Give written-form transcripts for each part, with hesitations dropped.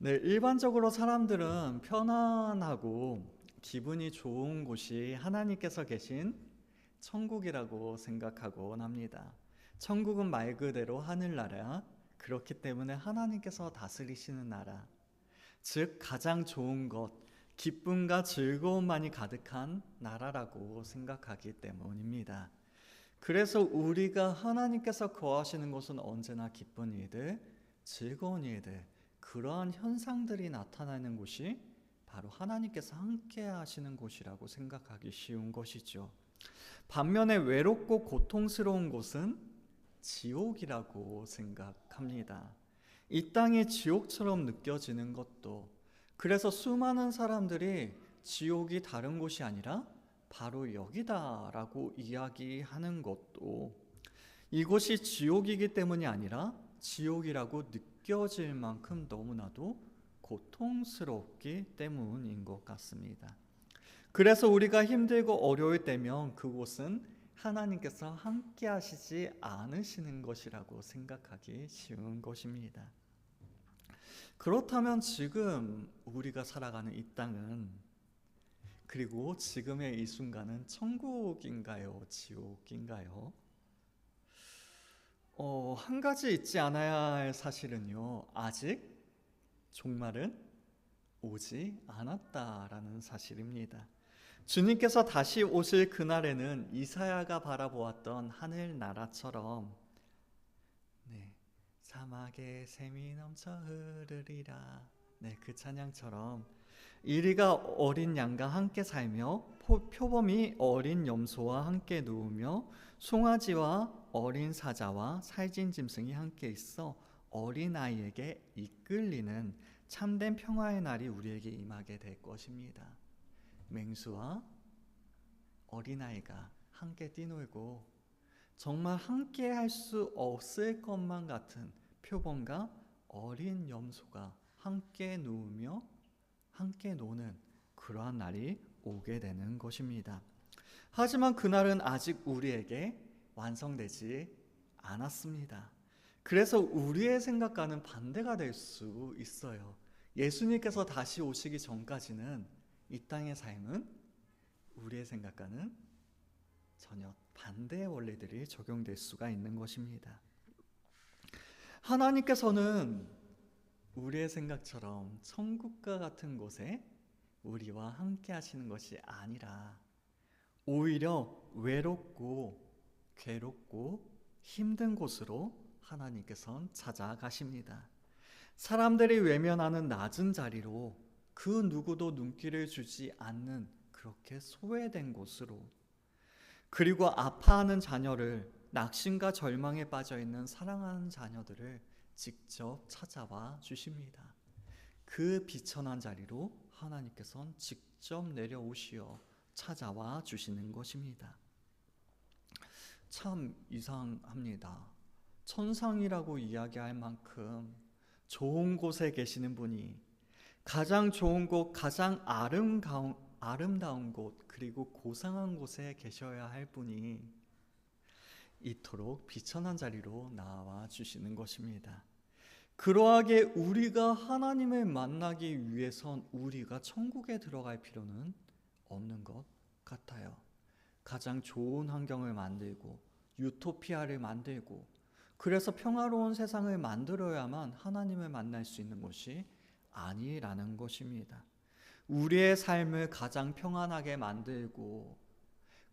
네, 일반적으로 사람들은 편안하고 기분이 좋은 곳이 하나님께서 계신 천국이라고 생각하곤 합니다. 천국은 말 그대로 하늘나라, 그렇기 때문에 하나님께서 다스리시는 나라, 즉 가장 좋은 것, 기쁨과 즐거움만이 가득한 나라라고 생각하기 때문입니다. 그래서 우리가 하나님께서 거하시는 곳은 언제나 기쁜 일들, 즐거운 일들, 그러한 현상들이 나타나는 곳이 바로 하나님께서 함께 하시는 곳이라고 생각하기 쉬운 것이죠. 반면에 외롭고 고통스러운 곳은 지옥이라고 생각합니다. 이 땅이 지옥처럼 느껴지는 것도, 그래서 수많은 사람들이 지옥이 다른 곳이 아니라 바로 여기다라고 이야기하는 것도, 이곳이 지옥이기 때문이 아니라 지옥이라고 느껴질 만큼 너무나도 고통스럽기 때문인 것 같습니다. 그래서 우리가 힘들고 어려울 때면 그곳은 하나님께서 함께 하시지 않으시는 것이라고 생각하기 쉬운 것입니다. 그렇다면 지금 우리가 살아가는 이 땅은, 그리고 지금의 이 순간은 천국인가요? 지옥인가요? 한 가지 잊지 않아야 할 사실은요, 아직 종말은 오지 않았다라는 사실입니다. 주님께서 다시 오실 그날에는 이사야가 바라보았던 하늘나라처럼, 네, 사막에 샘이 넘쳐 흐르리라, 네, 그 찬양처럼 이리가 어린 양과 함께 살며 표범이 어린 염소와 함께 누우며 송아지와 어린 사자와 살진 짐승이 함께 있어 어린아이에게 이끌리는 참된 평화의 날이 우리에게 임하게 될 것입니다. 맹수와 어린아이가 함께 뛰놀고 정말 함께 할 수 없을 것만 같은 표범과 어린 염소가 함께 누우며 함께 노는 그러한 날이 오게 되는 것입니다. 하지만 그날은 아직 우리에게 완성되지 않았습니다. 그래서 우리의 생각과는 반대가 될 수 있어요. 예수님께서 다시 오시기 전까지는 이 땅의 삶은 우리의 생각과는 전혀 반대의 원리들이 적용될 수가 있는 것입니다. 하나님께서는 우리의 생각처럼 천국과 같은 곳에 우리와 함께 하시는 것이 아니라 오히려 외롭고 괴롭고 힘든 곳으로 하나님께서는 찾아가십니다. 사람들이 외면하는 낮은 자리로, 그 누구도 눈길을 주지 않는 그렇게 소외된 곳으로, 그리고 아파하는 자녀를, 낙심과 절망에 빠져있는 사랑하는 자녀들을 직접 찾아와 주십니다. 그 비천한 자리로 하나님께서는 직접 내려오시어 찾아와 주시는 것입니다. 참 이상합니다. 천상이라고 이야기할 만큼 좋은 곳에 계시는 분이, 가장 좋은 곳, 가장 아름다운 곳, 그리고 고상한 곳에 계셔야 할 분이 이토록 비천한 자리로 나와 주시는 것입니다. 그러하게 우리가 하나님을 만나기 위해선 우리가 천국에 들어갈 필요는 없는 것 같아요. 가장 좋은 환경을 만들고 유토피아를 만들고, 그래서 평화로운 세상을 만들어야만 하나님을 만날 수 있는 것이 아니라는 것입니다. 우리의 삶을 가장 평안하게 만들고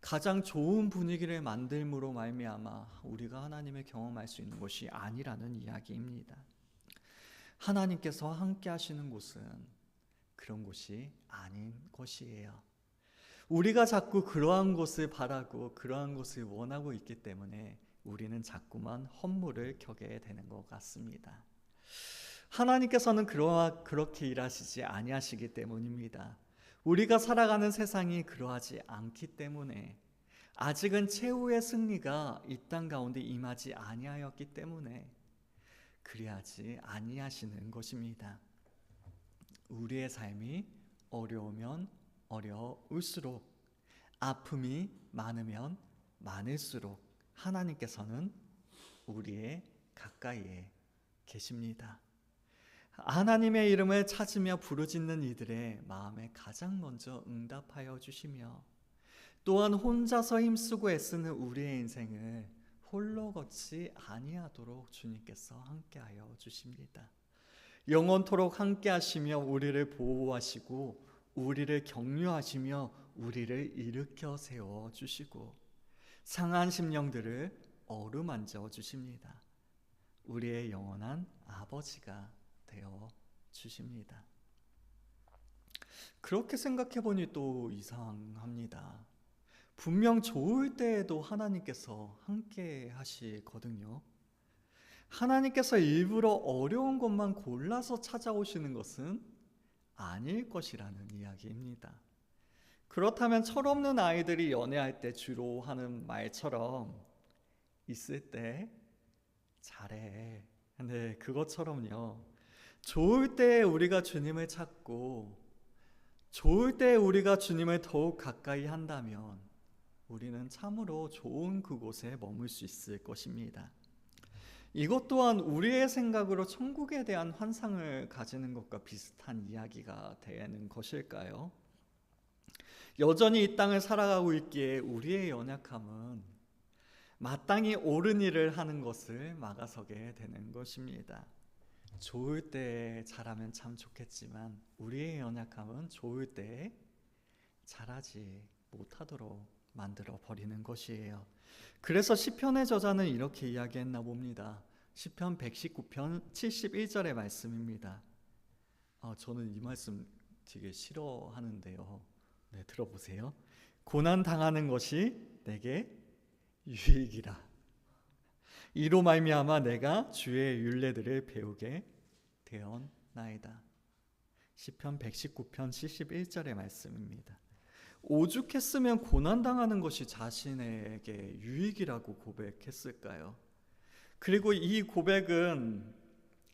가장 좋은 분위기를 만들므로 말미암아 우리가 하나님을 경험할 수 있는 것이 아니라는 이야기입니다. 하나님께서 함께 하시는 곳은 그런 곳이 아닌 것이에요. 우리가 자꾸 그러한 곳을 바라고 그러한 곳을 원하고 있기 때문에 우리는 자꾸만 헛물을 켜게 되는 것 같습니다. 하나님께서는 그렇게 일하시지 아니하시기 때문입니다. 우리가 살아가는 세상이 그러하지 않기 때문에, 아직은 최후의 승리가 이 땅 가운데 임하지 아니하였기 때문에 그리하지 아니하시는 것입니다. 우리의 삶이 어려우면 어려울수록, 아픔이 많으면 많을수록 하나님께서는 우리의 가까이에 계십니다. 하나님의 이름을 찾으며 부르짖는 이들의 마음에 가장 먼저 응답하여 주시며, 또한 혼자서 힘쓰고 애쓰는 우리의 인생을 홀로 걷지 아니하도록 주님께서 함께하여 주십니다. 영원토록 함께하시며 우리를 보호하시고 우리를 격려하시며 우리를 일으켜 세워 주시고 상한 심령들을 어루만져 주십니다. 우리의 영원한 아버지가 되어 주십니다. 그렇게 생각해 보니 또 이상합니다. 분명 좋을 때에도 하나님께서 함께 하시거든요. 하나님께서 일부러 어려운 것만 골라서 찾아오시는 것은 아닐 것이라는 이야기입니다. 그렇다면 철없는 아이들이 연애할 때 주로 하는 말처럼 있을 때 잘해. 네, 그것처럼요. 좋을 때 우리가 주님을 찾고 좋을 때 우리가 주님을 더욱 가까이 한다면 우리는 참으로 좋은 그곳에 머물 수 있을 것입니다. 이것 또한 우리의 생각으로 천국에 대한 환상을 가지는 것과 비슷한 이야기가 되는 것일까요? 여전히 이 땅을 살아가고 있기에 우리의 연약함은 마땅히 옳은 일을 하는 것을 막아서게 되는 것입니다. 좋을 때 잘하면 참 좋겠지만 우리의 연약함은 좋을 때 잘하지 못하도록 만들어 버리는 것이에요. 그래서 시편의 저자는 이렇게 이야기했나 봅니다. 시편 119편 71절의 말씀입니다. 저는 이 말씀 되게 싫어하는데요. 네, 들어보세요. 고난 당하는 것이 내게 유익이라. 이로 말미암아 내가 주의 율례들을 배우게 되었나이다. 시편 119편 71절의 말씀입니다. 오죽했으면 고난당하는 것이 자신에게 유익이라고 고백했을까요? 그리고 이 고백은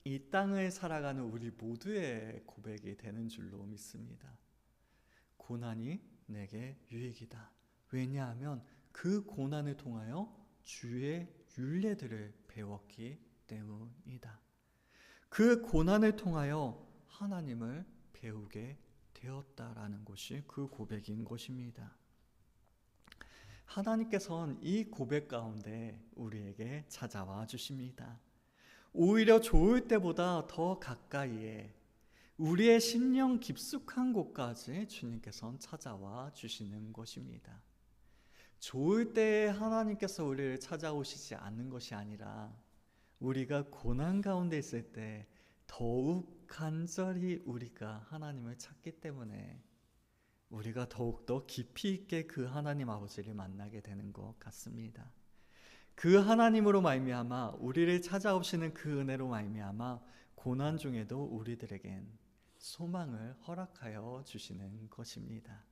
이 땅을 살아가는 우리 모두의 고백이 되는 줄로 믿습니다. 고난이 내게 유익이다. 왜냐하면 그 고난을 통하여 주의 율례들을 배웠기 때문이다. 그 고난을 통하여 하나님을 배우게 되었다라는 것이 그 고백인 것입니다. 하나님께서는 이 고백 가운데 우리에게 찾아와 주십니다. 오히려 좋을 때보다 더 가까이에 우리의 심령 깊숙한 곳까지 주님께서는 찾아와 주시는 것입니다. 좋을 때에 하나님께서 우리를 찾아오시지 않는 것이 아니라 우리가 고난 가운데 있을 때 더욱 간절히 우리가 하나님을 찾기 때문에 우리가 더욱더 깊이 있게 그 하나님 아버지를 만나게 되는 것 같습니다. 그 하나님으로 말미암아 우리를 찾아오시는 그 은혜로 말미암아 고난 중에도 우리들에겐 소망을 허락하여 주시는 것입니다.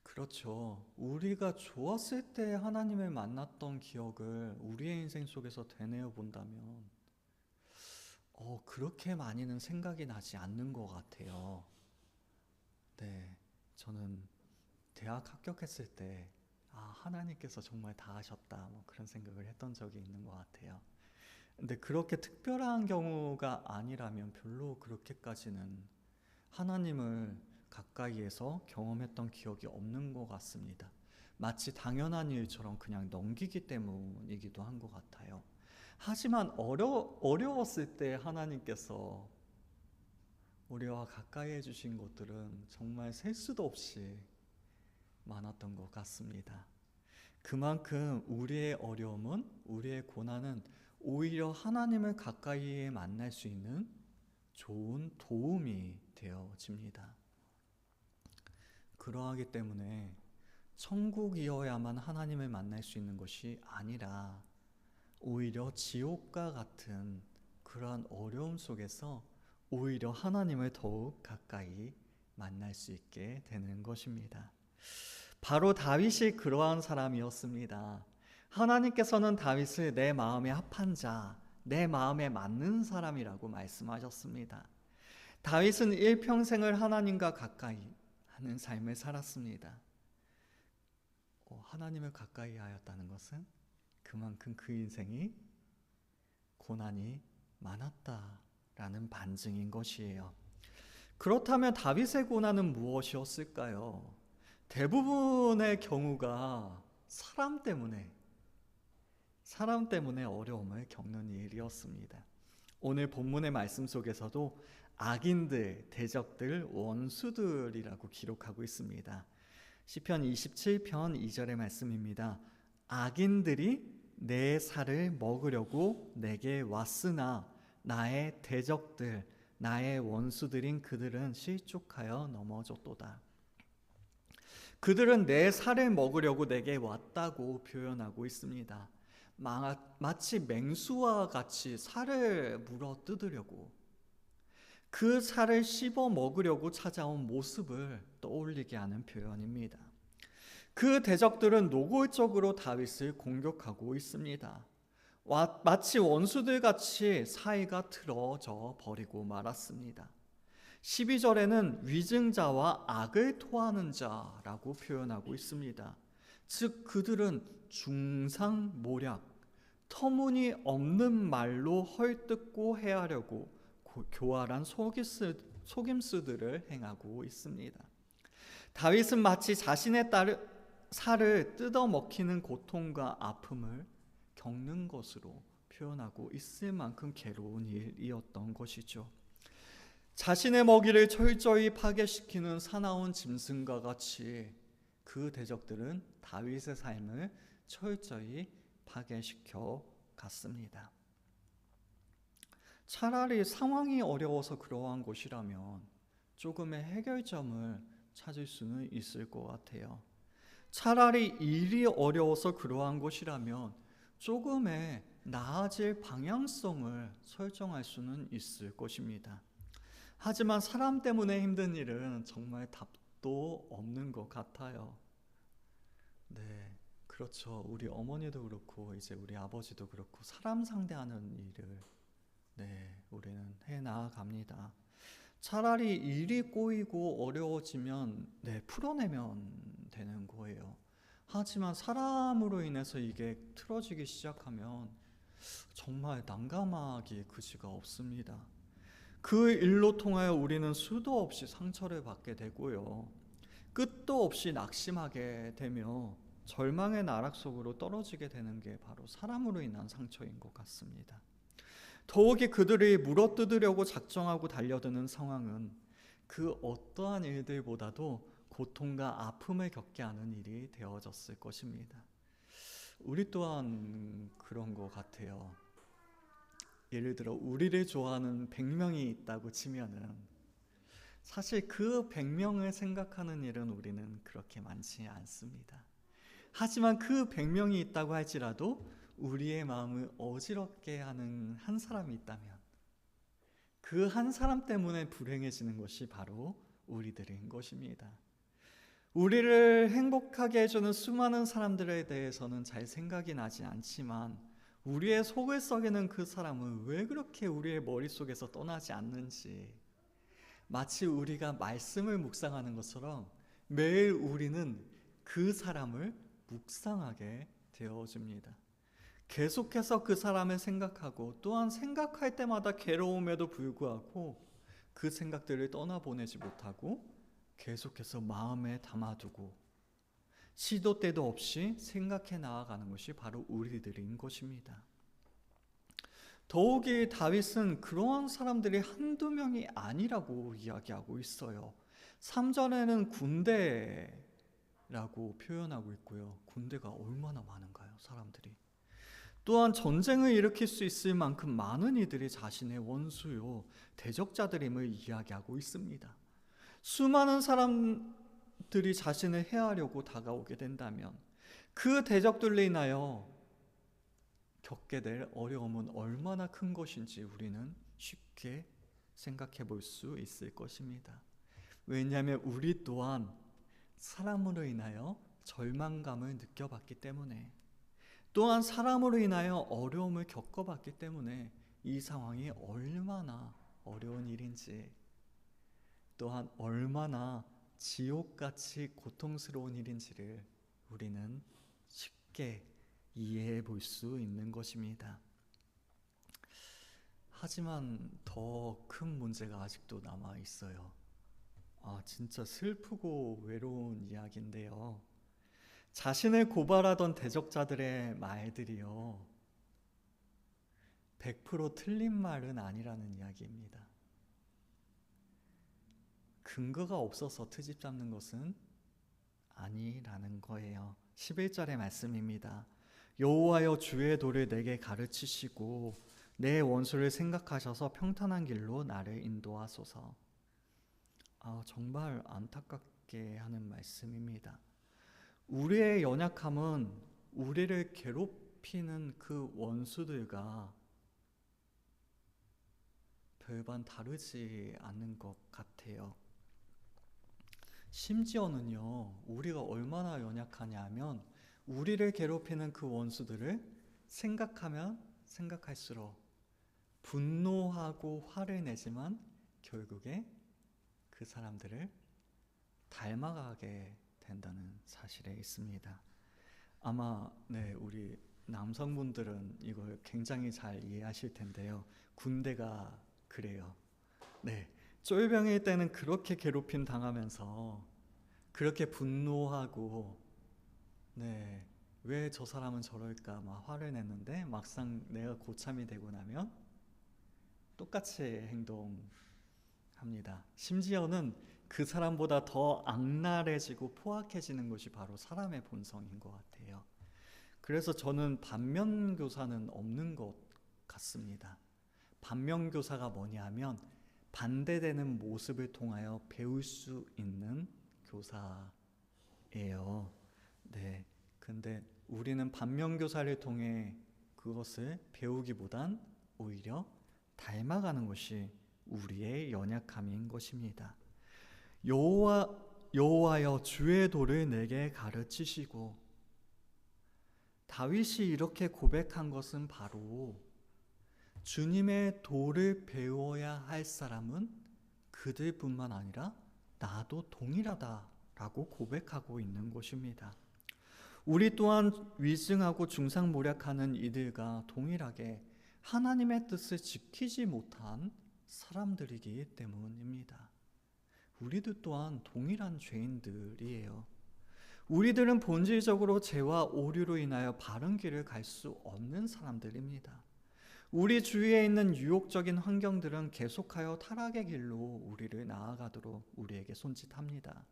그렇죠. 우리가 좋았을 때 하나님을 만났던 기억을 우리의 인생 속에서 되뇌어 본다면 그렇게 많이는 생각이 나지 않는 것 같아요. 네, 저는 대학 합격했을 때 하나님께서 정말 다 하셨다 그런 생각을 했던 적이 있는 것 같아요. 근데 그렇게 특별한 경우가 아니라면 별로 그렇게까지는 하나님을 가까이에서 경험했던 기억이 없는 것 같습니다. 마치 당연한 일처럼 그냥 넘기기 때문이기도 한 것 같아요. 하지만 어려웠을 때 하나님께서 우리와 가까이 해주신 것들은 정말 셀 수도 없이 많았던 것 같습니다. 그만큼 우리의 어려움은, 우리의 고난은 오히려 하나님을 가까이 만날 수 있는 좋은 도움이 되어집니다. 그러하기 때문에 천국이어야만 하나님을 만날 수 있는 것이 아니라 오히려 지옥과 같은 그러한 어려움 속에서 오히려 하나님을 더욱 가까이 만날 수 있게 되는 것입니다. 바로 다윗이 그러한 사람이었습니다. 하나님께서는 다윗을 내 마음에 합한 자, 내 마음에 맞는 사람이라고 말씀하셨습니다. 다윗은 일평생을 하나님과 가까이 하는 삶을 살았습니다. 하나님을 가까이 하였다는 것은 그만큼 그 인생이 고난이 많았다라는 반증인 것이에요. 그렇다면 다윗의 고난은 무엇이었을까요? 대부분의 경우가 사람 때문에 어려움을 겪는 일이었습니다. 오늘 본문의 말씀 속에서도 악인들, 대적들, 원수들이라고 기록하고 있습니다. 시편 27편 2절의 말씀입니다. 악인들이 내 살을 먹으려고 내게 왔으나 나의 대적들, 나의 원수들인 그들은 실족하여 넘어졌도다. 그들은 내 살을 먹으려고 내게 왔다고 표현하고 있습니다. 마치 맹수와 같이 살을 물어 뜯으려고, 그 살을 씹어 먹으려고 찾아온 모습을 떠올리게 하는 표현입니다. 그 대적들은 노골적으로 다윗을 공격하고 있습니다. 마치 원수들같이 사이가 틀어져 버리고 말았습니다. 12절에는 위증자와 악을 토하는 자라고 표현하고 있습니다. 즉 그들은 중상모략, 터무니없는 말로 헐뜯고 해하려고 교활한 속임수들을 행하고 있습니다. 다윗은 마치 자신의 살을 뜯어먹히는 고통과 아픔을 겪는 것으로 표현하고 있을 만큼 괴로운 일이었던 것이죠. 자신의 먹이를 철저히 파괴시키는 사나운 짐승과 같이 그 대적들은 다윗의 삶을 철저히 파괴시켜 갔습니다. 차라리 상황이 어려워서 그러한 것이라면 조금의 해결점을 찾을 수는 있을 것 같아요. 차라리 일이 어려워서 그러한 것이라면 조금의 나아질 방향성을 설정할 수는 있을 것입니다. 하지만 사람 때문에 힘든 일은 정말 답도 없는 것 같아요. 네, 그렇죠. 우리 어머니도 그렇고 이제 우리 아버지도 그렇고 사람 상대하는 일을 우리는 해 나아갑니다. 차라리 일이 꼬이고 어려워지면 풀어내면 되는 거예요. 하지만 사람으로 인해서 이게 틀어지기 시작하면 정말 난감하기 그지가 없습니다. 그 일로 통하여 우리는 수도 없이 상처를 받게 되고요. 끝도 없이 낙심하게 되며 절망의 나락 속으로 떨어지게 되는 게 바로 사람으로 인한 상처인 것 같습니다. 더욱이 그들이 물어뜯으려고 작정하고 달려드는 상황은 그 어떠한 일들보다도 고통과 아픔을 겪게 하는 일이 되어졌을 것입니다. 우리 또한 그런 것 같아요. 예를 들어 우리를 좋아하는 100명이 있다고 치면은 사실 그 100명을 생각하는 일은 우리는 그렇게 많지 않습니다. 하지만 그 100명이 있다고 할지라도 우리의 마음을 어지럽게 하는 한 사람이 있다면 그 한 사람 때문에 불행해지는 것이 바로 우리들인 것입니다. 우리를 행복하게 해주는 수많은 사람들에 대해서는 잘 생각이 나지 않지만 우리의 속을 썩이는 그 사람은 왜 그렇게 우리의 머릿속에서 떠나지 않는지, 마치 우리가 말씀을 묵상하는 것처럼 매일 우리는 그 사람을 묵상하게 되어집니다. 계속해서 그 사람을 생각하고 또한 생각할 때마다 괴로움에도 불구하고 그 생각들을 떠나보내지 못하고 계속해서 마음에 담아두고 시도 때도 없이 생각해 나아가는 것이 바로 우리들인 것입니다. 더욱이 다윗은 그러한 사람들이 한두 명이 아니라고 이야기하고 있어요. 3절에는 군대라고 표현하고 있고요. 군대가 얼마나 많은가요, 사람들이? 또한 전쟁을 일으킬 수 있을 만큼 많은 이들이 자신의 원수요, 대적자들임을 이야기하고 있습니다. 수많은 사람들이 자신을 해하려고 다가오게 된다면 그 대적들로 인하여 겪게 될 어려움은 얼마나 큰 것인지 우리는 쉽게 생각해 볼 수 있을 것입니다. 왜냐하면 우리 또한 사람으로 인하여 절망감을 느껴봤기 때문에, 또한 사람으로 인하여 어려움을 겪어봤기 때문에 이 상황이 얼마나 어려운 일인지, 또한 얼마나 지옥같이 고통스러운 일인지를 우리는 쉽게 이해해 볼 수 있는 것입니다. 하지만 더 큰 문제가 아직도 남아 있어요. 진짜 슬프고 외로운 이야기인데요. 자신을 고발하던 대적자들의 말들이요, 100% 틀린 말은 아니라는 이야기입니다. 근거가 없어서 트집 잡는 것은 아니라는 거예요. 11절의 말씀입니다. 여호와여, 주의 도를 내게 가르치시고 내 원수를 생각하셔서 평탄한 길로 나를 인도하소서. 정말 안타깝게 하는 말씀입니다. 우리의 연약함은 우리를 괴롭히는 그 원수들과 별반 다르지 않는 것 같아요. 심지어는요, 우리가 얼마나 연약하냐면 우리를 괴롭히는 그 원수들을 생각하면 생각할수록 분노하고 화를 내지만 결국에 그 사람들을 닮아가게 된다는 사실에 있습니다. 아마 우리 남성분들은 이걸 굉장히 잘 이해하실 텐데요. 군대가 그래요. 쫄병일 때는 그렇게 괴롭힘 당하면서 그렇게 분노하고 왜 저 사람은 저럴까 막 화를 냈는데 막상 내가 고참이 되고 나면 똑같이 행동합니다. 심지어는 그 사람보다 더 악랄해지고 포악해지는 것이 바로 사람의 본성인 것 같아요. 그래서 저는 반면교사는 없는 것 같습니다. 반면교사가 뭐냐면 반대되는 모습을 통하여 배울 수 있는 교사예요. 근데 우리는 반면교사를 통해 그것을 배우기보단 오히려 닮아가는 것이 우리의 연약함인 것입니다. 여호와여, 주의 도를 내게 가르치시고. 다윗이 이렇게 고백한 것은 바로 주님의 도를 배워야 할 사람은 그들뿐만 아니라 나도 동일하다라고 고백하고 있는 것입니다. 우리 또한 위증하고 중상모략하는 이들과 동일하게 하나님의 뜻을 지키지 못한 사람들이기 때문입니다. 우리들 또한 동일한 죄인들이에요. 우리들은 본질적으로 죄와 오류로 인하여 바른 길을 갈 수 없는 사람들입니다. 우리 주위에 있는 유혹적인 환경들은 계속하여 타락의 길로 우리를 나아가도록 우리에게 손짓합니다.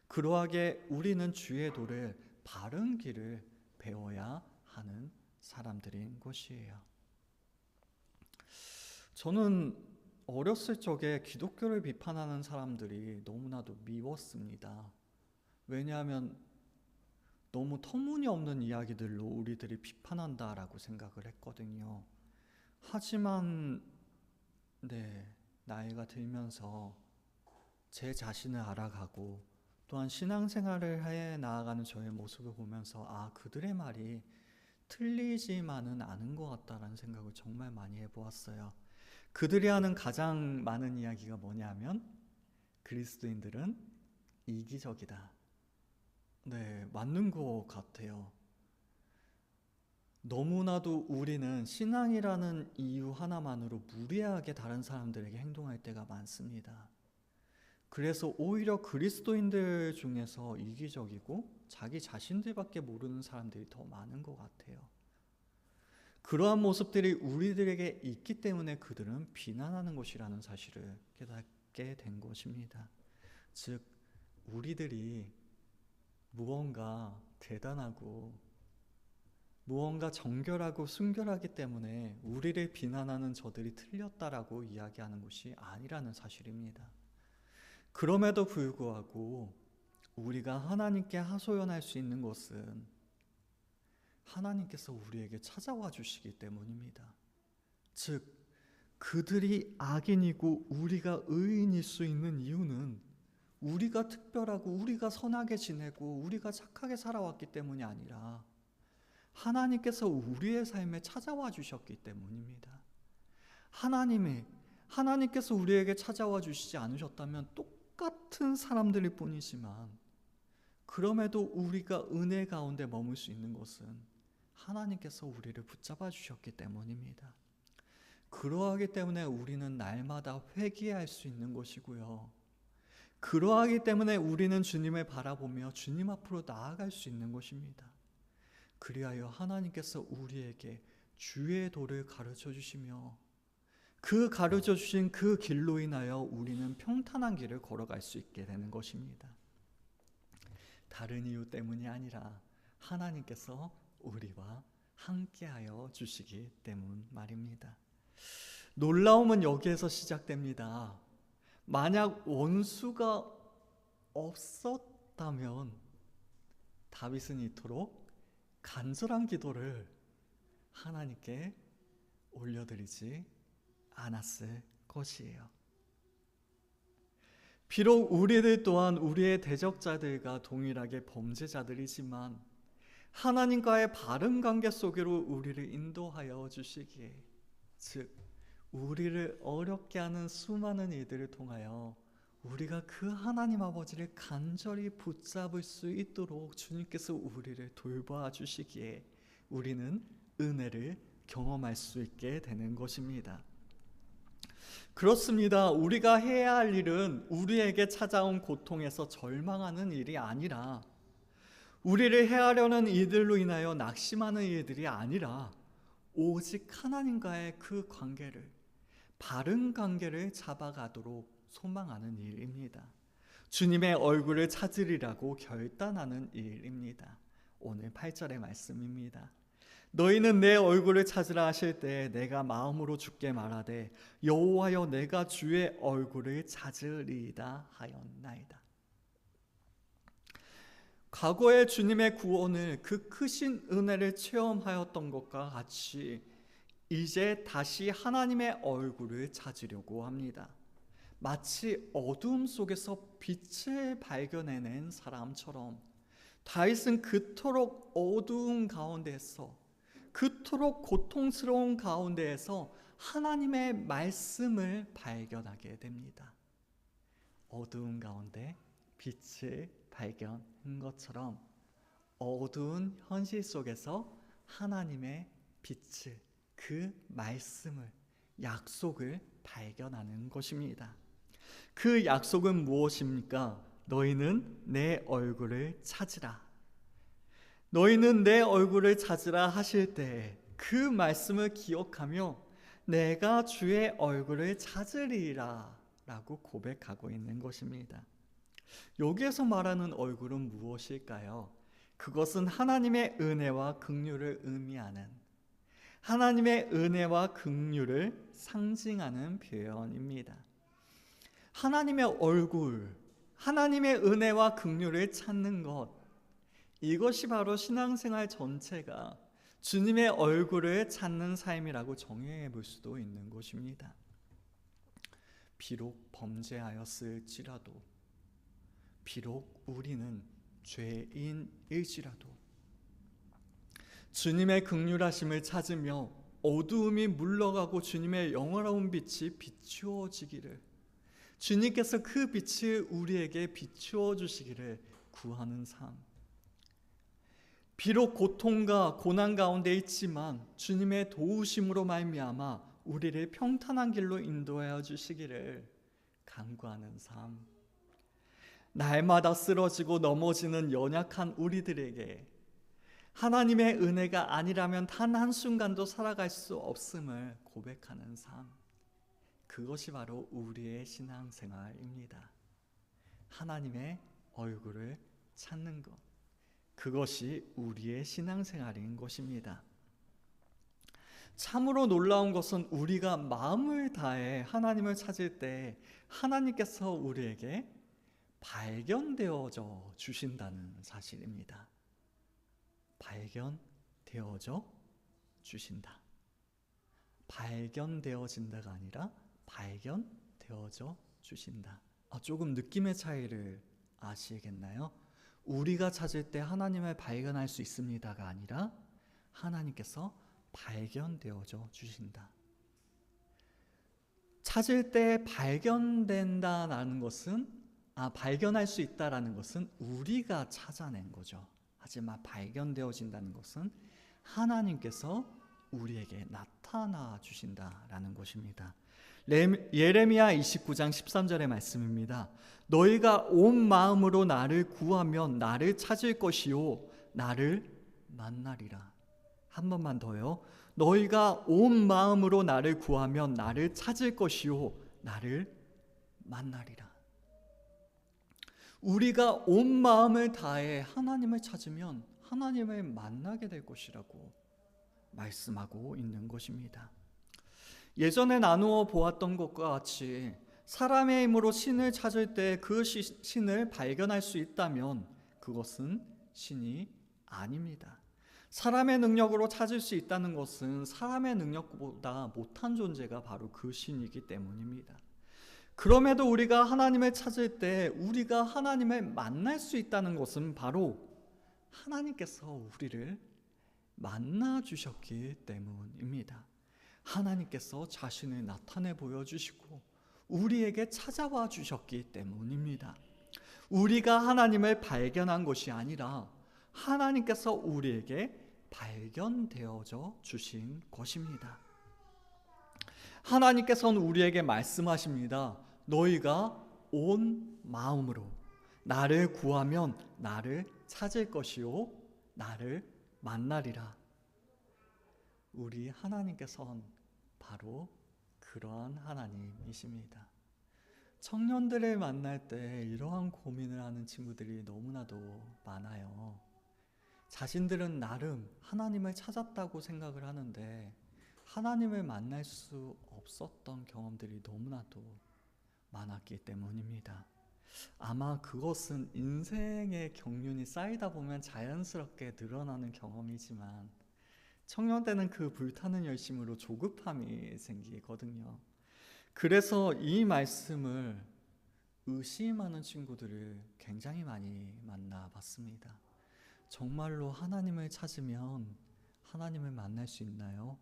그러하게 우리는 주의 도를, 바른 길을 배워야 하는 사람들인 것이에요. 저는 어렸을 적에 기독교를 비판하는 사람들이 너무나도 미웠습니다. 왜냐하면 너무 터무니없는 이야기들로 우리들이 비판한다라고 생각을 했거든요. 하지만 나이가 들면서 제 자신을 알아가고 또한 신앙생활을 해 나아가는 저의 모습을 보면서 그들의 말이 틀리지만은 않은 것 같다라는 생각을 정말 많이 해보았어요. 그들이 하는 가장 많은 이야기가 뭐냐면 그리스도인들은 이기적이다. 맞는 것 같아요. 너무나도 우리는 신앙이라는 이유 하나만으로 무례하게 다른 사람들에게 행동할 때가 많습니다. 그래서 오히려 그리스도인들 중에서 이기적이고 자기 자신들밖에 모르는 사람들이 더 많은 것 같아요. 그러한 모습들이 우리들에게 있기 때문에 그들은 비난하는 것이라는 사실을 깨닫게 된 것입니다. 즉, 우리들이 무언가 대단하고 무언가 정결하고 순결하기 때문에 우리를 비난하는 저들이 틀렸다라고 이야기하는 것이 아니라는 사실입니다. 그럼에도 불구하고 우리가 하나님께 하소연할 수 있는 것은 하나님께서 우리에게 찾아와 주시기 때문입니다. 즉, 그들이 악인이고 우리가 의인일 수 있는 이유는 우리가 특별하고 우리가 선하게 지내고 우리가 착하게 살아왔기 때문이 아니라 하나님께서 우리의 삶에 찾아와 주셨기 때문입니다. 하나님께서 우리에게 찾아와 주시지 않으셨다면 똑같은 사람들일 뿐이지만 그럼에도 우리가 은혜 가운데 머물 수 있는 것은 하나님께서 우리를 붙잡아 주셨기 때문입니다. 그러하기 때문에 우리는 날마다 회개할 수 있는 것이고요. 그러하기 때문에 우리는 주님을 바라보며 주님 앞으로 나아갈 수 있는 것입니다. 그리하여 하나님께서 우리에게 주의 도를 가르쳐 주시며 그 가르쳐 주신 그 길로 인하여 우리는 평탄한 길을 걸어갈 수 있게 되는 것입니다. 다른 이유 때문이 아니라 하나님께서 우리와 함께하여 주시기 때문 말입니다. 놀라움은 여기에서 시작됩니다. 만약 원수가 없었다면 다윗은 이토록 간절한 기도를 하나님께 올려드리지 않았을 것이에요. 비록 우리들 또한 우리의 대적자들과 동일하게 범죄자들이지만 하나님과의 바른 관계 속으로 우리를 인도하여 주시기에, 즉 우리를 어렵게 하는 수많은 일들을 통하여 우리가 그 하나님 아버지를 간절히 붙잡을 수 있도록 주님께서 우리를 돌봐 주시기에 우리는 은혜를 경험할 수 있게 되는 것입니다. 그렇습니다. 우리가 해야 할 일은 우리에게 찾아온 고통에서 절망하는 일이 아니라, 우리를 해하려는 이들로 인하여 낙심하는 일들이 아니라 오직 하나님과의 그 관계를, 바른 관계를 잡아가도록 소망하는 일입니다. 주님의 얼굴을 찾으리라고 결단하는 일입니다. 오늘 8절의 말씀입니다. 너희는 내 얼굴을 찾으라 하실 때 내가 마음으로 주께 말하되 여호와여 내가 주의 얼굴을 찾으리이다 하였나이다. 과거에 주님의 구원을, 그 크신 은혜를 체험하였던 것과 같이 이제 다시 하나님의 얼굴을 찾으려고 합니다. 마치 어두움 속에서 빛을 발견해낸 사람처럼 다윗은 그토록 어두운 가운데에서, 그토록 고통스러운 가운데에서 하나님의 말씀을 발견하게 됩니다. 어두운 가운데 빛을 발견한 것처럼 어두운 현실 속에서 하나님의 빛을, 그 말씀을, 약속을 발견하는 것입니다. 그 약속은 무엇입니까? 너희는 내 얼굴을 찾으라. 너희는 내 얼굴을 찾으라 하실 때 그 말씀을 기억하며 내가 주의 얼굴을 찾으리라 라고 고백하고 있는 것입니다. 여기에서 말하는 얼굴은 무엇일까요? 그것은 하나님의 은혜와 긍휼을 의미하는, 하나님의 은혜와 긍휼을 상징하는 표현입니다. 하나님의 얼굴, 하나님의 은혜와 긍휼을 찾는 것, 이것이 바로 신앙생활 전체가 주님의 얼굴을 찾는 삶이라고 정의해 볼 수도 있는 것입니다. 비록 범죄하였을지라도, 비록 우리는 죄인일지라도 주님의 긍휼하심을 찾으며 어두움이 물러가고 주님의 영원한 빛이 비추어지기를, 주님께서 그 빛을 우리에게 비추어 주시기를 구하는 삶. 비록 고통과 고난 가운데 있지만 주님의 도우심으로 말미암아 우리를 평탄한 길로 인도하여 주시기를 간구하는 삶. 날마다 쓰러지고 넘어지는 연약한 우리들에게 하나님의 은혜가 아니라면 단 한순간도 살아갈 수 없음을 고백하는 삶. 그것이 바로 우리의 신앙생활입니다. 하나님의 얼굴을 찾는 것, 그것이 우리의 신앙생활인 것입니다. 참으로 놀라운 것은 우리가 마음을 다해 하나님을 찾을 때 하나님께서 우리에게 발견되어져 주신다는 사실입니다. 발견되어져 주신다. 발견되어진다가 아니라 발견되어져 주신다. 조금 느낌의 차이를 아시겠나요? 우리가 찾을 때 하나님을 발견할 수 있습니다가 아니라 하나님께서 발견되어져 주신다. 찾을 때 발견된다라는 것은, 발견할 수 있다라는 것은 우리가 찾아낸 거죠. 하지만 발견되어진다는 것은 하나님께서 우리에게 나타나 주신다라는 것입니다. 예레미야 29장 13절의 말씀입니다. 너희가 온 마음으로 나를 구하면 나를 찾을 것이요 나를 만나리라. 한 번만 더요. 너희가 온 마음으로 나를 구하면 나를 찾을 것이요 나를 만나리라. 우리가 온 마음을 다해 하나님을 찾으면 하나님을 만나게 될 것이라고 말씀하고 있는 것입니다. 예전에 나누어 보았던 것과 같이 사람의 힘으로 신을 찾을 때 그 신을 발견할 수 있다면 그것은 신이 아닙니다. 사람의 능력으로 찾을 수 있다는 것은 사람의 능력보다 못한 존재가 바로 그 신이기 때문입니다. 그럼에도 우리가 하나님을 찾을 때 우리가 하나님을 만날 수 있다는 것은 바로 하나님께서 우리를 만나 주셨기 때문입니다. 하나님께서 자신을 나타내 보여주시고 우리에게 찾아와 주셨기 때문입니다. 우리가 하나님을 발견한 것이 아니라 하나님께서 우리에게 발견되어져 주신 것입니다. 하나님께서는 우리에게 말씀하십니다. 너희가 온 마음으로 나를 구하면 나를 찾을 것이요 나를 만나리라. 우리 하나님께서는 바로 그러한 하나님이십니다. 청년들을 만날 때 이러한 고민을 하는 친구들이 너무나도 많아요. 자신들은 나름 하나님을 찾았다고 생각을 하는데 하나님을 만날 수 없었던 경험들이 너무나도 많았기 때문입니다. 아마 그것은 인생의 경륜이 쌓이다 보면 자연스럽게 늘어나는 경험이지만 청년 때는 그 불타는 열심으로 조급함이 생기거든요. 그래서 이 말씀을 의심하는 친구들을 굉장히 많이 만나봤습니다. 정말로 하나님을 찾으면 하나님을 만날 수 있나요?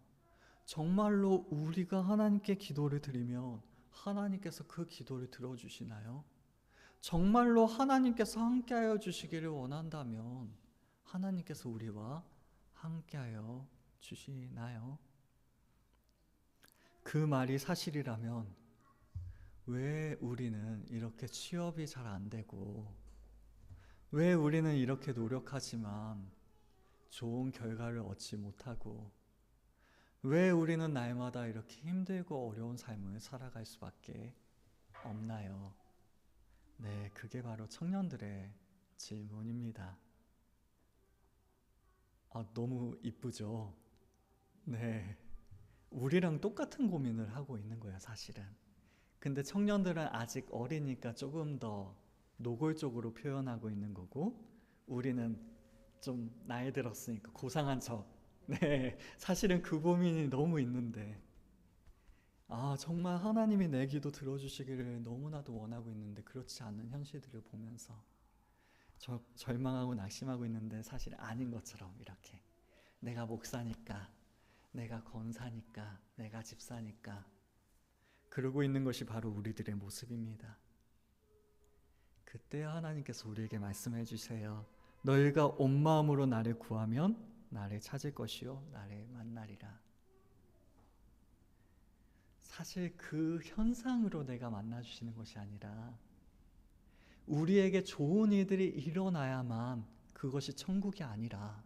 정말로 우리가 하나님께 기도를 드리면 하나님께서 그 기도를 들어주시나요? 정말로 하나님께서 함께하여 주시기를 원한다면 하나님께서 우리와 함께하여 주시나요? 그 말이 사실이라면 왜 우리는 이렇게 취업이 잘 안 되고 왜 우리는 이렇게 노력하지만 좋은 결과를 얻지 못하고 왜 우리는 날마다 이렇게 힘들고 어려운 삶을 살아갈 수밖에 없나요? 네, 그게 바로 청년들의 질문입니다. 너무 이쁘죠? 네, 우리랑 똑같은 고민을 하고 있는 거예요, 사실은. 근데 청년들은 아직 어리니까 조금 더 노골적으로 표현하고 있는 거고 우리는 좀 나이 들었으니까 고상한 척. 네, 사실은 그 고민이 너무 있는데 정말 하나님이 내 기도 들어주시기를 너무나도 원하고 있는데 그렇지 않은 현실들을 보면서 절망하고 낙심하고 있는데 사실 아닌 것처럼 이렇게 내가 목사니까 내가 권사니까 내가 집사니까 그러고 있는 것이 바로 우리들의 모습입니다. 그때 하나님께서 우리에게 말씀해 주세요. 너희가 온 마음으로 나를 구하면 나를 찾을 것이요 나를 만나리라. 사실 그 현상으로 내가 만나주시는 것이 아니라 우리에게 좋은 일들이 일어나야만 그것이 천국이 아니라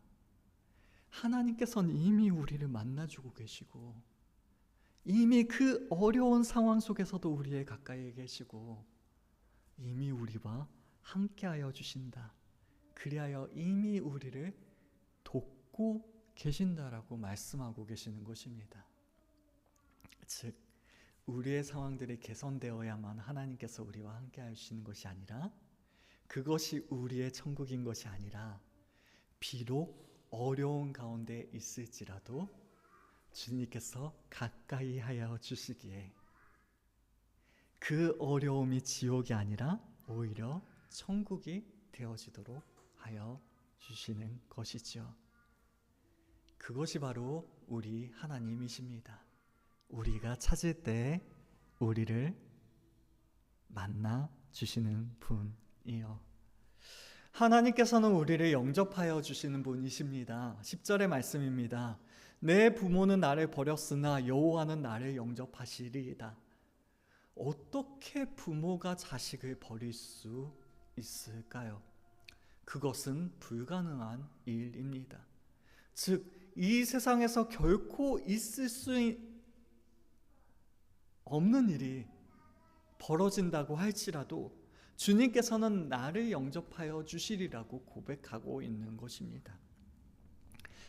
하나님께서는 이미 우리를 만나주고 계시고 이미 그 어려운 상황 속에서도 우리의 가까이에 계시고 이미 우리와 함께하여 주신다. 그리하여 이미 우리를 돕고 계신다라고 말씀하고 계시는 것입니다. 즉 우리의 상황들이 개선되어야만 하나님께서 우리와 함께하여 주시는 것이 아니라 그것이 우리의 천국인 것이 아니라 비록 어려운 가운데 있을지라도 주님께서 가까이 하여 주시기에 그 어려움이 지옥이 아니라 오히려 천국이 되어지도록 하여 주시는 것이죠. 그것이 바로 우리 하나님이십니다. 우리가 찾을 때 우리를 만나 주시는 분이요. 하나님께서는 우리를 영접하여 주시는 분이십니다. 10절의 말씀입니다. 내 부모는 나를 버렸으나 여호와는 나를 영접하시리이다. 어떻게 부모가 자식을 버릴 수 있을까요? 그것은 불가능한 일입니다. 즉, 이 세상에서 결코 있을 수 없는 일이 벌어진다고 할지라도 주님께서는 나를 영접하여 주시리라고 고백하고 있는 것입니다.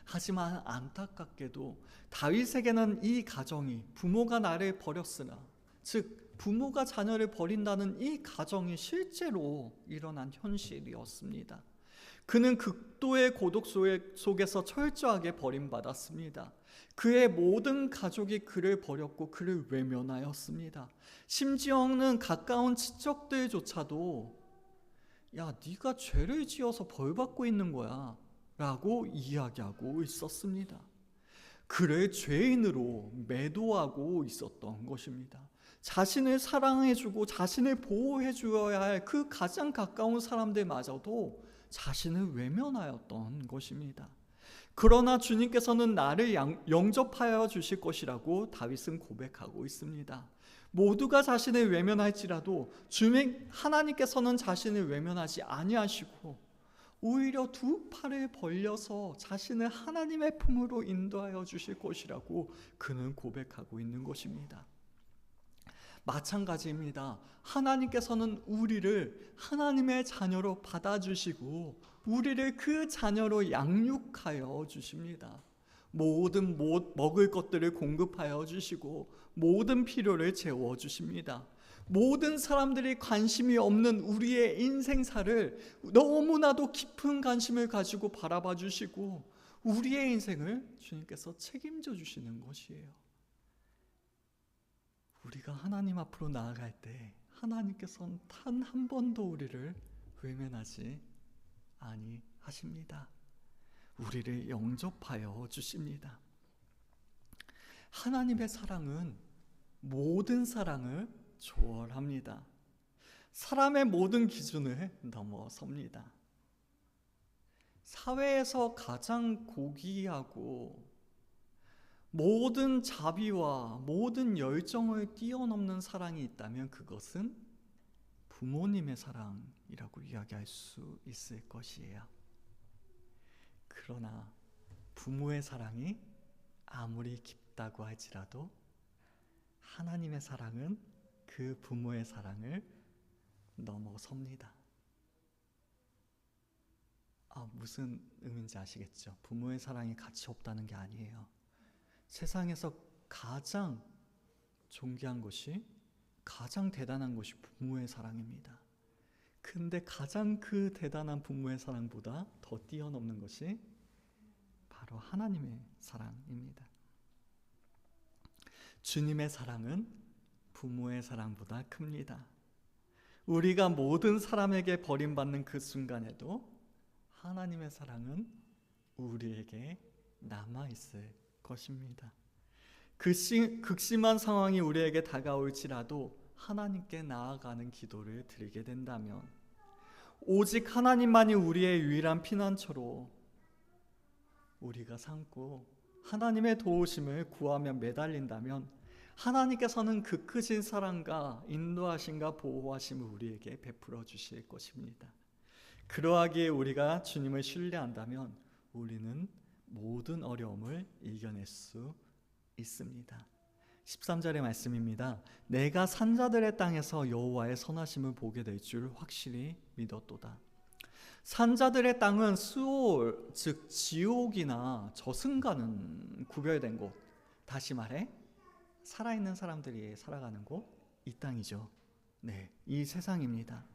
하지만 안타깝게도 다윗에게는 이 가정이, 부모가 나를 버렸으나, 즉 부모가 자녀를 버린다는 이 가정이 실제로 일어난 현실이었습니다. 그는 극도의 고독 속에서 철저하게 버림받았습니다. 그의 모든 가족이 그를 버렸고 그를 외면하였습니다. 심지어는 가까운 친척들조차도 야, 네가 죄를 지어서 벌받고 있는 거야 라고 이야기하고 있었습니다. 그를 죄인으로 매도하고 있었던 것입니다. 자신을 사랑해주고 자신을 보호해주어야 할 그 가장 가까운 사람들마저도 자신을 외면하였던 것입니다. 그러나 주님께서는 나를 영접하여 주실 것이라고 다윗은 고백하고 있습니다. 모두가 자신을 외면할지라도 주님 하나님께서는 자신을 외면하지 아니하시고 오히려 두 팔을 벌려서 자신을 하나님의 품으로 인도하여 주실 것이라고 그는 고백하고 있는 것입니다. 마찬가지입니다. 하나님께서는 우리를 하나님의 자녀로 받아주시고 우리를 그 자녀로 양육하여 주십니다. 모든 먹을 것들을 공급하여 주시고 모든 필요를 채워주십니다. 모든 사람들이 관심이 없는 우리의 인생사를 너무나도 깊은 관심을 가지고 바라봐 주시고 우리의 인생을 주님께서 책임져 주시는 것이에요. 우리가 하나님 앞으로 나아갈 때 하나님께서는 단 한 번도 우리를 외면하지 아니하십니다. 우리를 영접하여 주십니다. 하나님의 사랑은 모든 사랑을 초월합니다. 사람의 모든 기준을 넘어섭니다. 사회에서 가장 고귀하고 모든 자비와 모든 열정을 뛰어넘는 사랑이 있다면 그것은 부모님의 사랑이라고 이야기할 수 있을 것이에요. 그러나 부모의 사랑이 아무리 깊다고 할지라도 하나님의 사랑은 그 부모의 사랑을 넘어섭니다. 무슨 의미인지 아시겠죠? 부모의 사랑이 가치 없다는 게 아니에요. 세상에서 가장 존귀한 것이, 가장 대단한 것이 부모의 사랑입니다. 근데 가장 그 대단한 부모의 사랑보다 더 뛰어넘는 것이 바로 하나님의 사랑입니다. 주님의 사랑은 부모의 사랑보다 큽니다. 우리가 모든 사람에게 버림받는 그 순간에도 하나님의 사랑은 우리에게 남아있을 것입니다. 극심한 상황이 우리에게 다가올지라도 하나님께 나아가는 기도를 드리게 된다면, 오직 하나님만이 우리의 유일한 피난처로 우리가 삼고 하나님의 도우심을 구하며 매달린다면 하나님께서는 그 크신 사랑과 인도하심과 보호하심을 우리에게 베풀어 주실 것입니다. 그러하기에 우리가 주님을 신뢰한다면 우리는 모든 어려움을 이겨낼 수 있습니다. 13절의 말씀입니다. 내가 산자들의 땅에서 여호와의 선하심을 보게 될 줄 확실히 믿었도다. 산자들의 땅은 수올, 즉 지옥이나 저승과는 구별된 곳, 다시 말해 살아있는 사람들이 살아가는 곳, 이 땅이죠. 네, 이 세상입니다.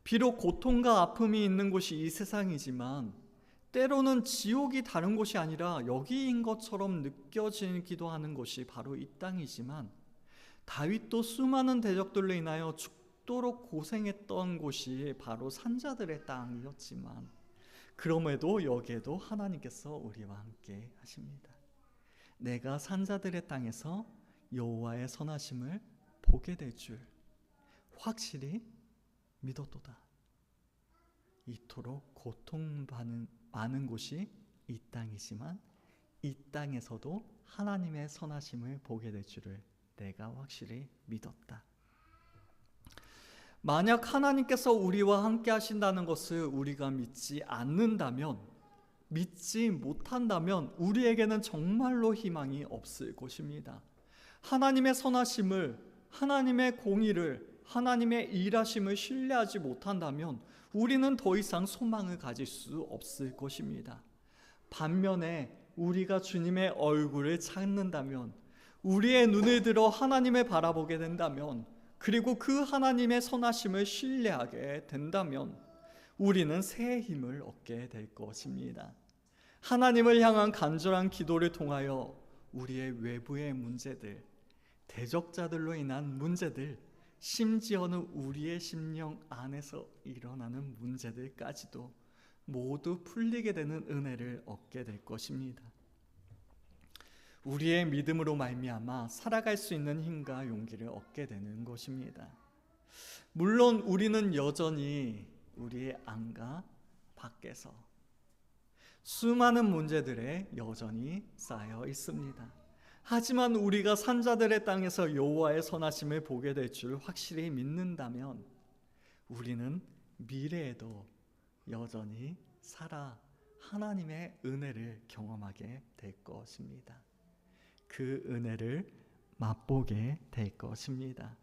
비록 고통과 아픔이 있는 곳이 이 세상이지만 때로는 지옥이 다른 곳이 아니라 여기인 것처럼 느껴지기도 하는 곳이 바로 이 땅이지만, 다윗도 수많은 대적들로 인하여 죽도록 고생했던 곳이 바로 산자들의 땅이었지만 그럼에도 여기에도 하나님께서 우리와 함께 하십니다. 내가 산자들의 땅에서 여호와의 선하심을 보게 될 줄 확실히 믿었도다. 이토록 고통받는 많은 곳이 이 땅이지만 이 땅에서도 하나님의 선하심을 보게 될 줄을 내가 확실히 믿었다. 만약 하나님께서 우리와 함께 하신다는 것을 우리가 믿지 않는다면, 믿지 못한다면 우리에게는 정말로 희망이 없을 것입니다. 하나님의 선하심을, 하나님의 공의를, 하나님의 일하심을 신뢰하지 못한다면 우리는 더 이상 소망을 가질 수 없을 것입니다. 반면에 우리가 주님의 얼굴을 찾는다면, 우리의 눈을 들어 하나님을 바라보게 된다면, 그리고 그 하나님의 선하심을 신뢰하게 된다면 우리는 새 힘을 얻게 될 것입니다. 하나님을 향한 간절한 기도를 통하여 우리의 외부의 문제들, 대적자들로 인한 문제들, 심지어는 우리의 심령 안에서 일어나는 문제들까지도 모두 풀리게 되는 은혜를 얻게 될 것입니다. 우리의 믿음으로 말미암아 살아갈 수 있는 힘과 용기를 얻게 되는 것입니다. 물론 우리는 여전히 우리의 안과 밖에서 수많은 문제들에 여전히 쌓여 있습니다. 하지만 우리가 산자들의 땅에서 여호와의 선하심을 보게 될 줄 확실히 믿는다면 우리는 미래에도 여전히 살아 하나님의 은혜를 경험하게 될 것입니다. 그 은혜를 맛보게 될 것입니다.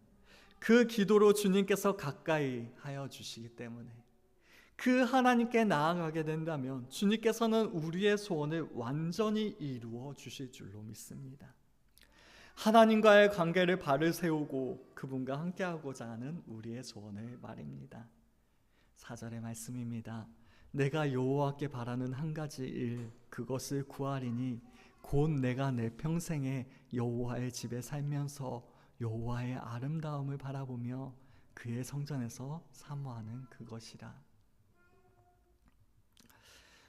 그 기도로 주님께서 가까이 하여 주시기 때문에, 그 하나님께 나아가게 된다면 주님께서는 우리의 소원을 완전히 이루어 주실 줄로 믿습니다. 하나님과의 관계를 바로 세우고 그분과 함께하고자 하는 우리의 소원을 말입니다. 4절의 말씀입니다. 내가 여호와께 바라는 한 가지 일, 그것을 구하리니 곧 내가 내 평생에 여호와의 집에 살면서 여호와의 아름다움을 바라보며 그의 성전에서 사모하는 그것이라.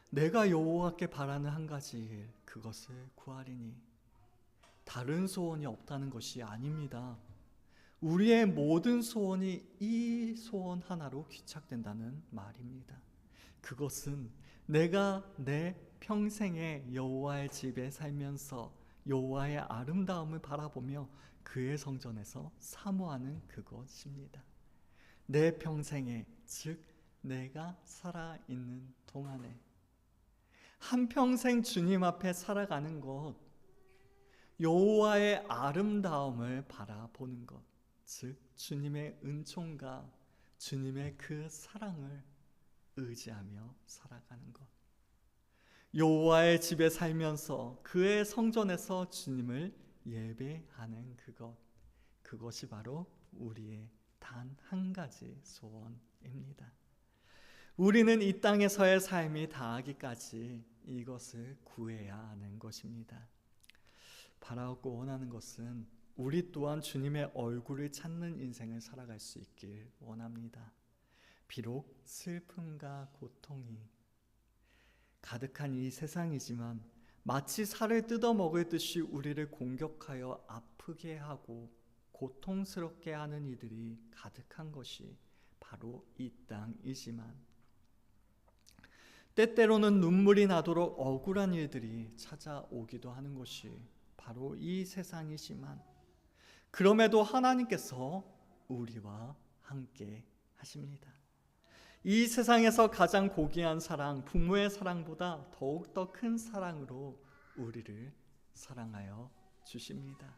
내가 여호와께 바라는 한 가지 일, 그것을 구하리니, 다른 소원이 없다는 것이 아닙니다. 우리의 모든 소원이 이 소원 하나로 귀착된다는 말입니다. 그것은 내가 내 평생에 여호와의 집에 살면서 여호와의 아름다움을 바라보며 그의 성전에서 사모하는 그것입니다. 내 평생에, 즉 내가 살아있는 동안에 한평생 주님 앞에 살아가는 것, 여호와의 아름다움을 바라보는 것, 즉 주님의 은총과 주님의 그 사랑을 의지하며 살아가는 것, 여호와의 집에 살면서 그의 성전에서 주님을 예배하는 그것, 그것이 바로 우리의 단 한 가지 소원입니다. 우리는 이 땅에서의 삶이 다하기까지 이것을 구해야 하는 것입니다. 바라고 원하는 것은 우리 또한 주님의 얼굴을 찾는 인생을 살아갈 수 있길 원합니다. 비록 슬픔과 고통이 가득한 이 세상이지만 마치 살을 뜯어먹을 듯이 우리를 공격하여 아프게 하고 고통스럽게 하는 이들이 가득한 것이 바로 이 땅이지만, 때때로는 눈물이 나도록 억울한 일들이 찾아오기도 하는 것이 바로 이 세상이지만, 그럼에도 하나님께서 우리와 함께 하십니다. 이 세상에서 가장 고귀한 사랑, 부모의 사랑보다 더욱더 큰 사랑으로 우리를 사랑하여 주십니다.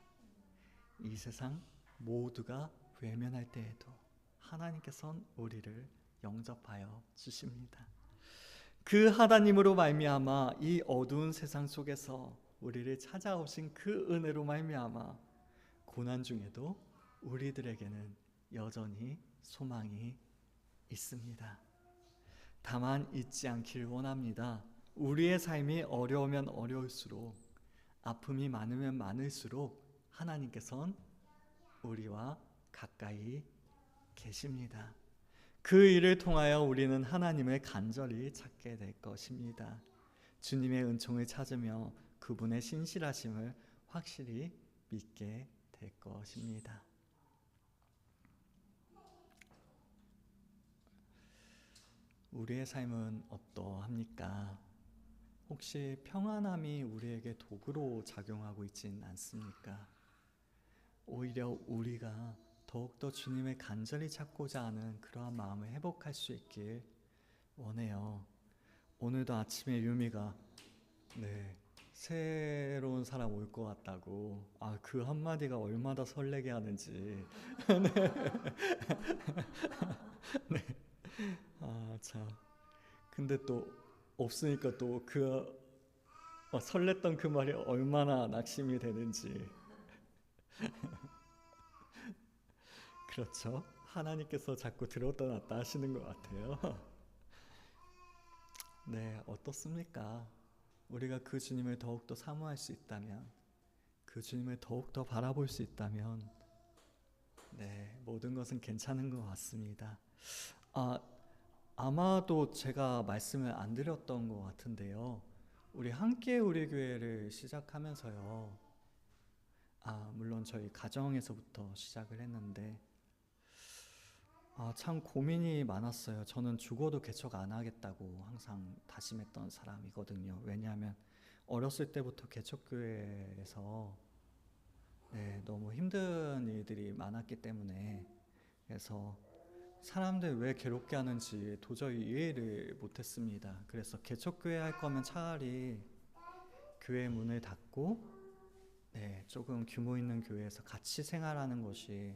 이 세상 모두가 외면할 때에도 하나님께서는 우리를 영접하여 주십니다. 그 하나님으로 말미암아 이 어두운 세상 속에서 우리를 찾아오신 그 은혜로 말미암아 고난 중에도 우리들에게는 여전히 소망이 있습니다. 다만 잊지 않길 원합니다. 우리의 삶이 어려우면 어려울수록, 아픔이 많으면 많을수록 하나님께서는 우리와 가까이 계십니다. 그 일을 통하여 우리는 하나님을 간절히 찾게 될 것입니다. 주님의 은총을 찾으며 그분의 신실하심을 확실히 믿게 될 것입니다. 우리의 삶은 어떠합니까? 혹시 평안함이 우리에게 도구로 작용하고 있진 않습니까? 오히려 우리가 더욱더 주님을 간절히 찾고자 하는 그러한 마음을 회복할 수 있길 원해요. 오늘도 아침에 유미가 새로운 사람 올 것 같다고, 그 한마디가 얼마나 설레게 하는지. 참. 근데 또 없으니까 또 설렜던 그 말이 얼마나 낙심이 되는지. 그렇죠? 하나님께서 자꾸 들었다 놨다 하시는 것 같아요. 네, 어떻습니까? 우리가 그 주님을 더욱더 사모할 수 있다면, 그 주님을 더욱더 바라볼 수 있다면, 모든 것은 괜찮은 것 같습니다. 아마도 제가 말씀을 안 드렸던 것 같은데요. 우리 함께 우리 교회를 시작하면서요. 물론 저희 가정에서부터 시작을 했는데, 참 고민이 많았어요. 저는 죽어도 개척 안 하겠다고 항상 다짐했던 사람이거든요. 왜냐하면 어렸을 때부터 개척교회에서 너무 힘든 일들이 많았기 때문에, 그래서 사람들 왜 괴롭게 하는지 도저히 이해를 못했습니다. 그래서 개척교회 할 거면 차라리 교회 문을 닫고 조금 규모 있는 교회에서 같이 생활하는 것이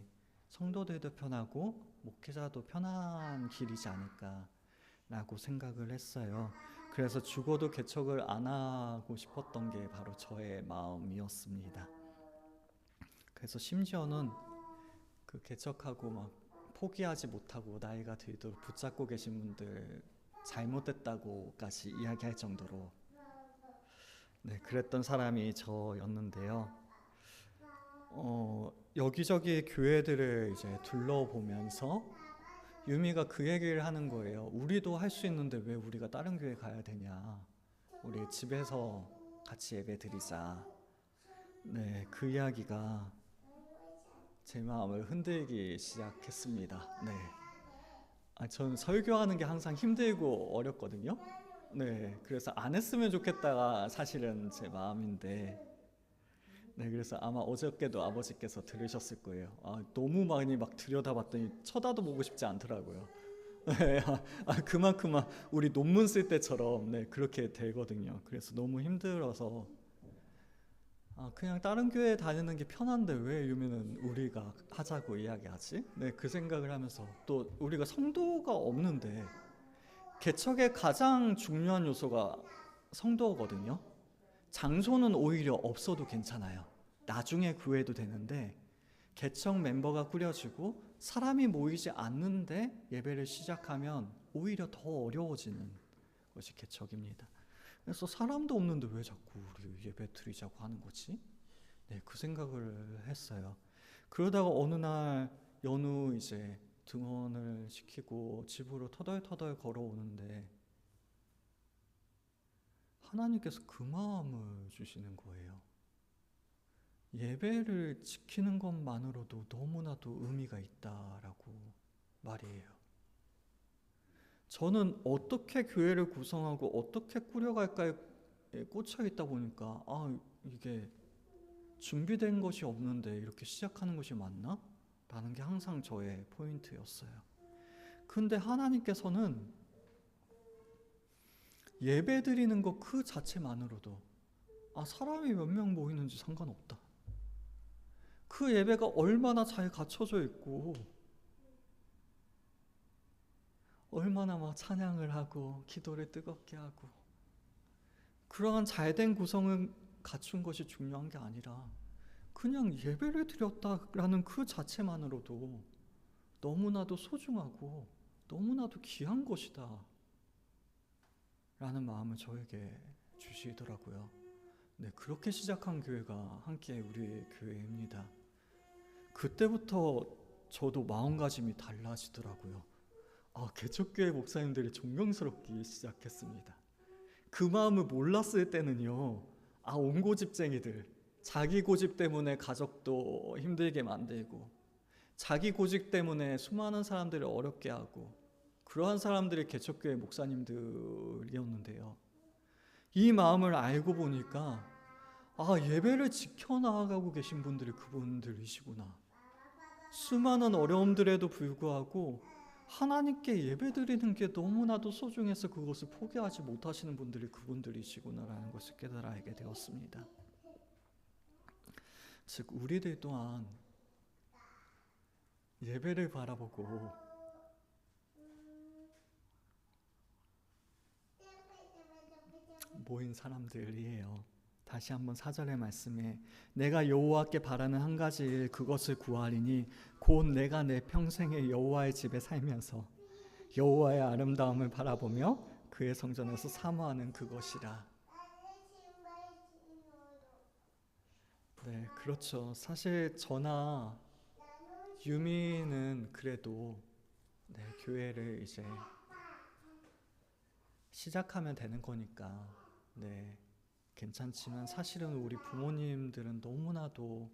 성도들도 편하고 목회자도 편한 길이지 않을까라고 생각을 했어요. 그래서 죽어도 개척을 안 하고 싶었던 게 바로 저의 마음이었습니다. 그래서 심지어는 그 개척하고 막 포기하지 못하고 나이가 들도록 붙잡고 계신 분들 잘못됐다고까지 이야기할 정도로 그랬던 사람이 저였는데요. 여기저기 교회들을 이제 둘러보면서 유미가 그 얘기를 하는 거예요. 우리도 할 수 있는데 왜 우리가 다른 교회 가야 되냐? 우리 집에서 같이 예배 드리자. 그 이야기가 제 마음을 흔들기 시작했습니다. 전 설교하는 게 항상 힘들고 어렵거든요. 그래서 안 했으면 좋겠다가 사실은 제 마음인데, 그래서 아마 어저께도 아버지께서 들으셨을 거예요. 너무 많이 막 들여다봤더니 쳐다도 보고 싶지 않더라고요. 그만큼 우리 논문 쓸 때처럼 그렇게 되거든요. 그래서 너무 힘들어서 그냥 다른 교회 다니는 게 편한데 왜 유미는 우리가 하자고 이야기하지? 그 생각을 하면서, 또 우리가 성도가 없는데 개척의 가장 중요한 요소가 성도거든요. 장소는 오히려 없어도 괜찮아요. 나중에 구해도 되는데 개척 멤버가 꾸려지고 사람이 모이지 않는데 예배를 시작하면 오히려 더 어려워지는 것이 개척입니다. 그래서 사람도 없는데 왜 자꾸 우리 예배 드리자고 하는 거지? 그 생각을 했어요. 그러다가 어느 날 연우 이제 등원을 시키고 집으로 터덜터덜 걸어오는데 하나님께서 그 마음을 주시는 거예요. 예배를 지키는 것만으로도 너무나도 의미가 있다라고 말이에요. 저는 어떻게 교회를 구성하고 어떻게 꾸려갈까에 꽂혀 있다 보니까 이게 준비된 것이 없는데 이렇게 시작하는 것이 맞나? 라는 게 항상 저의 포인트였어요. 근데 하나님께서는 예배 드리는 것 그 자체만으로도 사람이 몇 명 모이는지 상관없다. 그 예배가 얼마나 잘 갖춰져 있고 얼마나 막 찬양을 하고 기도를 뜨겁게 하고 그러한 잘된 구성을 갖춘 것이 중요한 게 아니라 그냥 예배를 드렸다라는 그 자체만으로도 너무나도 소중하고 너무나도 귀한 것이다 라는 마음을 저에게 주시더라고요. 그렇게 시작한 교회가 함께 우리 교회입니다. 그때부터 저도 마음가짐이 달라지더라고요. 개척교회 목사님들이 존경스럽기 시작했습니다. 그 마음을 몰랐을 때는요, 온고집쟁이들, 자기 고집 때문에 가족도 힘들게 만들고 자기 고집 때문에 수많은 사람들을 어렵게 하고 그러한 사람들이 개척교회 목사님들이었는데요. 이 마음을 알고 보니까 예배를 지켜나가고 계신 분들이 그분들이시구나. 수많은 어려움들에도 불구하고 하나님께 예배드리는 게 너무나도 소중해서 그것을 포기하지 못하시는 분들이 그분들이시구나라는 것을 깨달아 알게 되었습니다. 즉 우리들 또한 예배를 바라보고 모인 사람들이에요. 다시 한번 4절의 말씀에 내가 여호와께 바라는 한 가지 일 그것을 구하리니 곧 내가 내 평생에 여호와의 집에 살면서 여호와의 아름다움을 바라보며 그의 성전에서 사모하는 그것이라. 네, 그렇죠. 사실 저나 유미는 그래도 교회를 이제 시작하면 되는 거니까 괜찮지만 사실은 우리 부모님들은 너무나도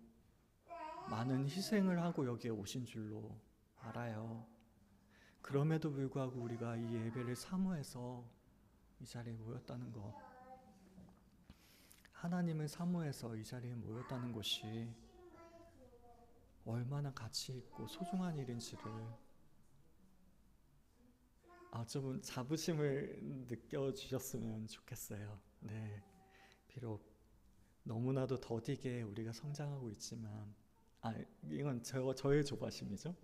많은 희생을 하고 여기에 오신 줄로 알아요. 그럼에도 불구하고 우리가 이 예배를 사모해서 이 자리에 모였다는 것, 하나님을 사모해서 이 자리에 모였다는 것이 얼마나 가치 있고 소중한 일인지를 좀 자부심을 느껴주셨으면 좋겠어요. 비록 너무나도 더디게 우리가 성장하고 있지만 이건 저의 조바심이죠.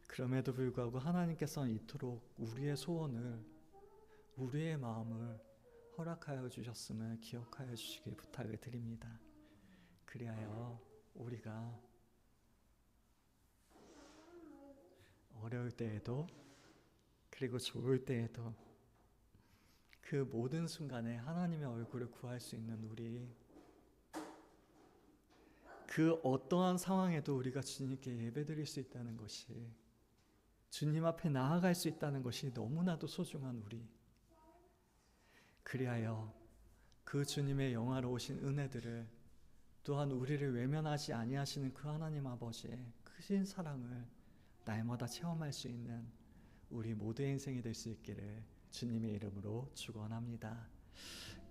그럼에도 불구하고 하나님께서는 이토록 우리의 소원을, 우리의 마음을 허락하여 주셨음을 기억하여 주시길 부탁을 드립니다. 그리하여 우리가 어려울 때에도 그리고 좋을 때에도 그 모든 순간에 하나님의 얼굴을 구할 수 있는 우리, 그 어떠한 상황에도 우리가 주님께 예배드릴 수 있다는 것이, 주님 앞에 나아갈 수 있다는 것이 너무나도 소중한 우리, 그리하여 그 주님의 영화로우신 은혜들을, 또한 우리를 외면하지 아니하시는 그 하나님 아버지의 크신 사랑을 날마다 체험할 수 있는 우리 모두의 인생이 될 수 있기를 주님의 이름으로 축원합니다.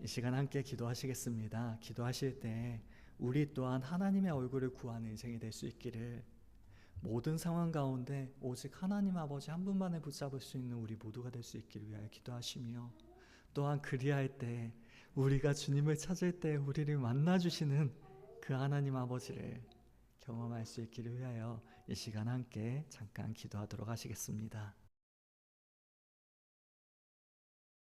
이 시간 함께 기도하시겠습니다. 기도하실 때 우리 또한 하나님의 얼굴을 구하는 인생이 될 수 있기를, 모든 상황 가운데 오직 하나님 아버지 한 분만을 붙잡을 수 있는 우리 모두가 될 수 있기를 위하여 기도하시며, 또한 그리할 때 우리가 주님을 찾을 때 우리를 만나주시는 그 하나님 아버지를 경험할 수 있기를 위하여 이 시간 함께 잠깐 기도하도록 하시겠습니다.